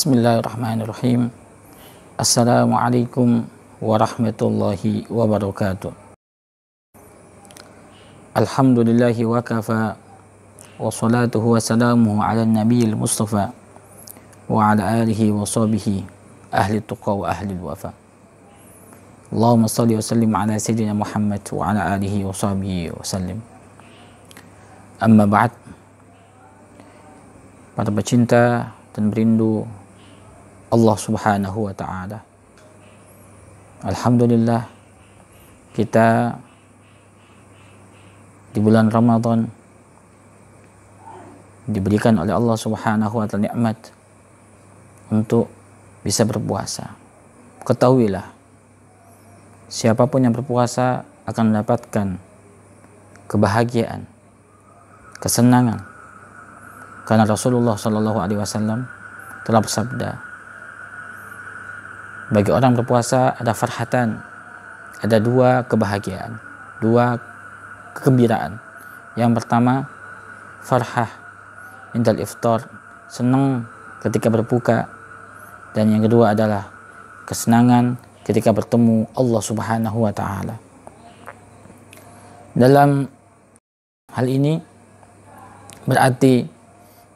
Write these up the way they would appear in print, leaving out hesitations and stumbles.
Bismillahirrahmanirrahim. Assalamualaikum warahmatullahi wabarakatuh. Alhamdulillahi wa kafa, wa salatuhu wa salamuhu ala nabiyil mustafa wa ala alihi wa sahbihi ahli tuqa wa ahli wafa. Allahumma salli wa sallim ala sayyidina Muhammad wa ala alihi wa sahbihi wa sallim. Amma ba'd. Para pecinta dan merindu Allah subhanahu wa ta'ala, alhamdulillah kita di bulan Ramadan diberikan oleh Allah subhanahu wa ta'ala nikmat untuk bisa berpuasa. Ketahuilah, siapapun yang berpuasa akan mendapatkan kebahagiaan, kesenangan, karena Rasulullah Shallallahu Alaihi Wasallam telah bersabda, bagi orang berpuasa ada farhatan, ada dua kebahagiaan, dua kegembiraan. Yang pertama, farhah indal iftar, senang ketika berbuka. Dan yang kedua adalah kesenangan ketika bertemu Allah subhanahu wa ta'ala. Dalam hal ini berarti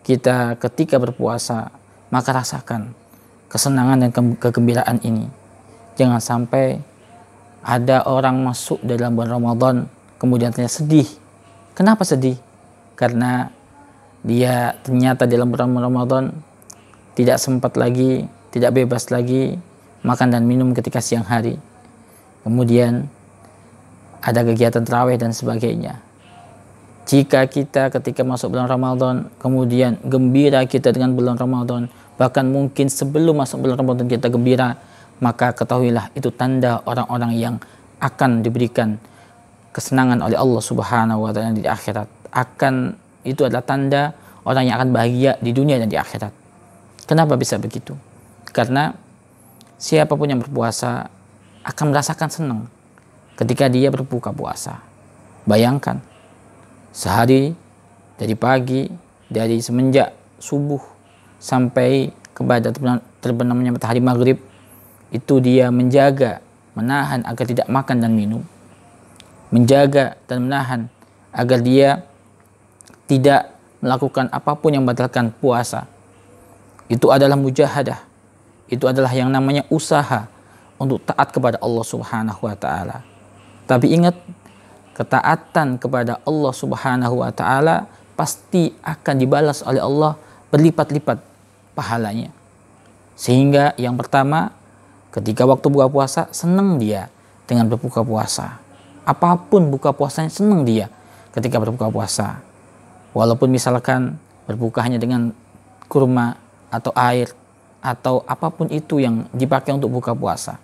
kita ketika berpuasa maka rasakan kesenangan dan kegembiraan ini. Jangan sampai ada orang masuk dalam bulan Ramadan kemudian ternyata sedih. Kenapa sedih? Karena dia ternyata dalam bulan Ramadan tidak sempat lagi, tidak bebas lagi makan dan minum ketika siang hari. Kemudian ada kegiatan tarawih dan sebagainya. Jika kita ketika masuk bulan Ramadan kemudian gembira kita dengan bulan Ramadan, bahkan mungkin sebelum masuk bulan Ramadan kita gembira, maka ketahuilah itu tanda orang-orang yang akan diberikan kesenangan oleh Allah subhanahu wa ta'ala di akhirat. Itu adalah tanda orang yang akan bahagia di dunia dan di akhirat. Kenapa bisa begitu? Karena siapapun yang berpuasa akan merasakan senang ketika dia berbuka puasa. Bayangkan, sehari dari pagi, dari semenjak subuh sampai kepada terbenamnya matahari maghrib, itu dia menjaga, menahan agar tidak makan dan minum, menjaga dan menahan agar dia tidak melakukan apapun yang membatalkan puasa. Itu adalah mujahadah, itu adalah yang namanya usaha untuk taat kepada Allah subhanahu wa ta'ala. Tapi ingat, ketaatan kepada Allah subhanahu wa ta'ala pasti akan dibalas oleh Allah berlipat-lipat pahalanya. Sehingga yang pertama, ketika waktu buka puasa, senang dia dengan berbuka puasa. Apapun buka puasanya, senang dia ketika berbuka puasa. Walaupun misalkan berbuka hanya dengan kurma atau air atau apapun itu yang dipakai untuk buka puasa,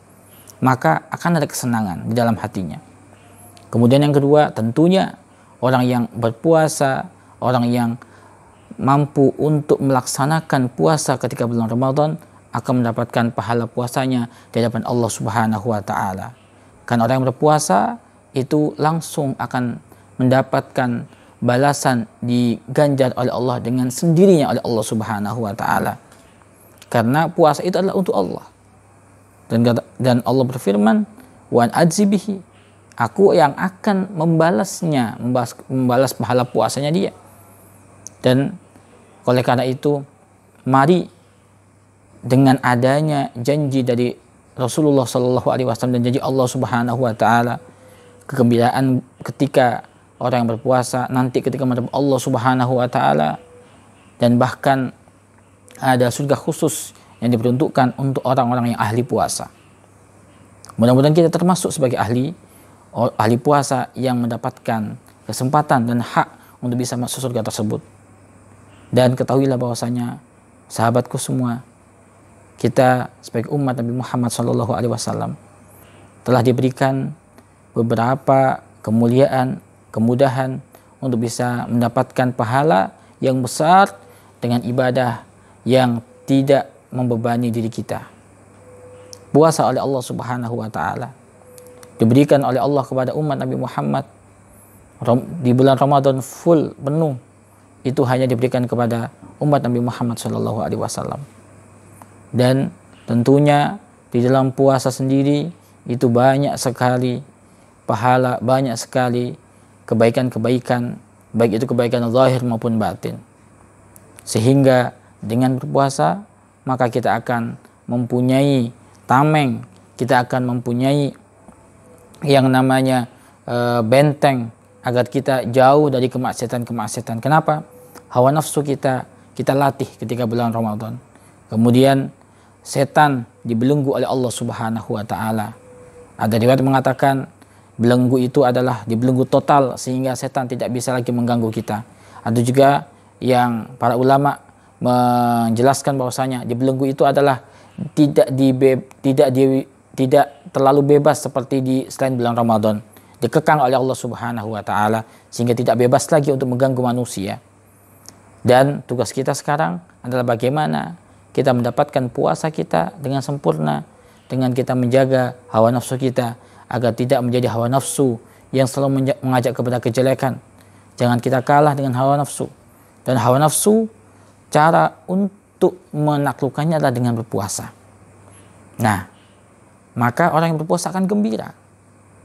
maka akan ada kesenangan di dalam hatinya. Kemudian yang kedua, tentunya orang yang berpuasa, orang yang mampu untuk melaksanakan puasa ketika bulan Ramadan akan mendapatkan pahala puasanya di hadapan Allah subhanahu wa ta'ala. Karena orang yang berpuasa itu langsung akan mendapatkan balasan diganjar oleh Allah dengan sendirinya oleh Allah subhanahu wa ta'ala. Karena puasa itu adalah untuk Allah. Dan Allah berfirman, wa ajzi bihi, aku yang akan membalasnya, membalas pahala puasanya dia. Dan oleh karena itu, mari dengan adanya janji dari Rasulullah Sallallahu Alaihi Wasallam dan janji Allah Subhanahu Wa Taala, kegembiraan ketika orang yang berpuasa nanti ketika menghadap Allah Subhanahu Wa Taala, dan bahkan ada surga khusus yang diperuntukkan untuk orang-orang yang ahli puasa. Mudah-mudahan kita termasuk sebagai ahli puasa yang mendapatkan kesempatan dan hak untuk bisa masuk surga tersebut. Dan ketahuilah bahwasanya sahabatku semua, kita sebagai umat Nabi Muhammad SAW telah diberikan beberapa kemuliaan, kemudahan untuk bisa mendapatkan pahala yang besar dengan ibadah yang tidak membebani diri kita. Puasa oleh Allah Subhanahu wa ta'ala diberikan oleh Allah kepada umat Nabi Muhammad di bulan Ramadan full penuh, itu hanya diberikan kepada umat Nabi Muhammad SAW. Dan tentunya di dalam puasa sendiri itu banyak sekali pahala, banyak sekali kebaikan-kebaikan, baik itu kebaikan zahir maupun batin. Sehingga dengan berpuasa maka kita akan mempunyai tameng, kita akan mempunyai yang namanya benteng agar kita jauh dari kemaksiatan-kemaksiatan. Kenapa? Hawa nafsu kita latih ketika bulan Ramadan. Kemudian setan dibelenggu oleh Allah Subhanahu wa taala. Ada riwayat mengatakan belenggu itu adalah dibelenggu total sehingga setan tidak bisa lagi mengganggu kita. Ada juga yang para ulama menjelaskan bahwasanya dibelenggu itu adalah tidak terlalu bebas seperti di selain bulan Ramadan. Dikekang oleh Allah Subhanahu wa taala sehingga tidak bebas lagi untuk mengganggu manusia. Dan tugas kita sekarang adalah bagaimana kita mendapatkan puasa kita dengan sempurna, dengan kita menjaga hawa nafsu kita agar tidak menjadi hawa nafsu yang selalu mengajak kepada kejelekan. Jangan kita kalah dengan hawa nafsu. Dan hawa nafsu, cara untuk menaklukkannya adalah dengan berpuasa. Nah, maka orang yang berpuasa akan gembira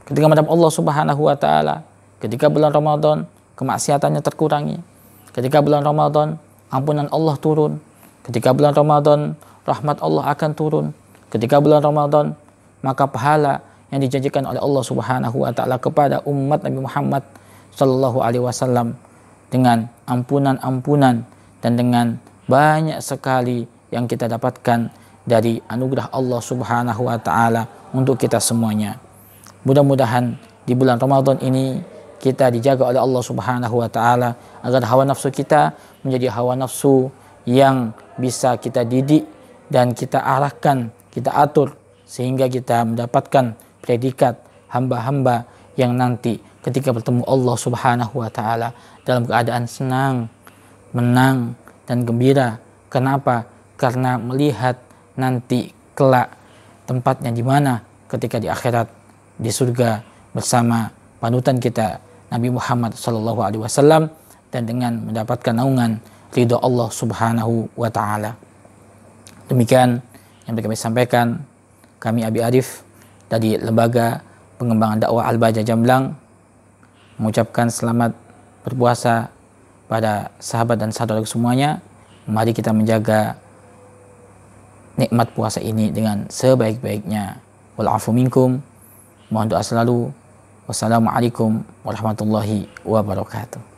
ketika menghadap Allah Subhanahu wa taala. Ketika bulan Ramadan kemaksiatannya terkurangi. Ketika bulan Ramadan ampunan Allah turun. Ketika bulan Ramadan rahmat Allah akan turun. Ketika bulan Ramadan maka pahala yang dijanjikan oleh Allah Subhanahu wa taala kepada umat Nabi Muhammad sallallahu alaihi wasallam dengan ampunan-ampunan dan dengan banyak sekali yang kita dapatkan dari anugerah Allah Subhanahu wa taala untuk kita semuanya. Mudah-mudahan di bulan Ramadan ini kita dijaga oleh Allah Subhanahu wa taala agar hawa nafsu kita menjadi hawa nafsu yang bisa kita didik dan kita arahkan, kita atur sehingga kita mendapatkan predikat hamba-hamba yang nanti ketika bertemu Allah Subhanahu wa taala dalam keadaan senang, menang dan gembira. Kenapa? Karena melihat nanti kelak tempatnya di mana ketika di akhirat, di surga bersama panutan kita Nabi Muhammad sallallahu alaihi wasallam dan dengan mendapatkan naungan ridha Allah Subhanahu wa taala. Demikian yang kami sampaikan, kami Abi Arif dari Lembaga Pengembangan Dakwah Al-Bahjah Jamblang mengucapkan selamat berpuasa pada sahabat dan saudara semuanya. Mari kita menjaga nikmat puasa ini dengan sebaik-baiknya. Wal afu minkum. Mohon doa selalu. Wassalamualaikum warahmatullahi wabarakatuh.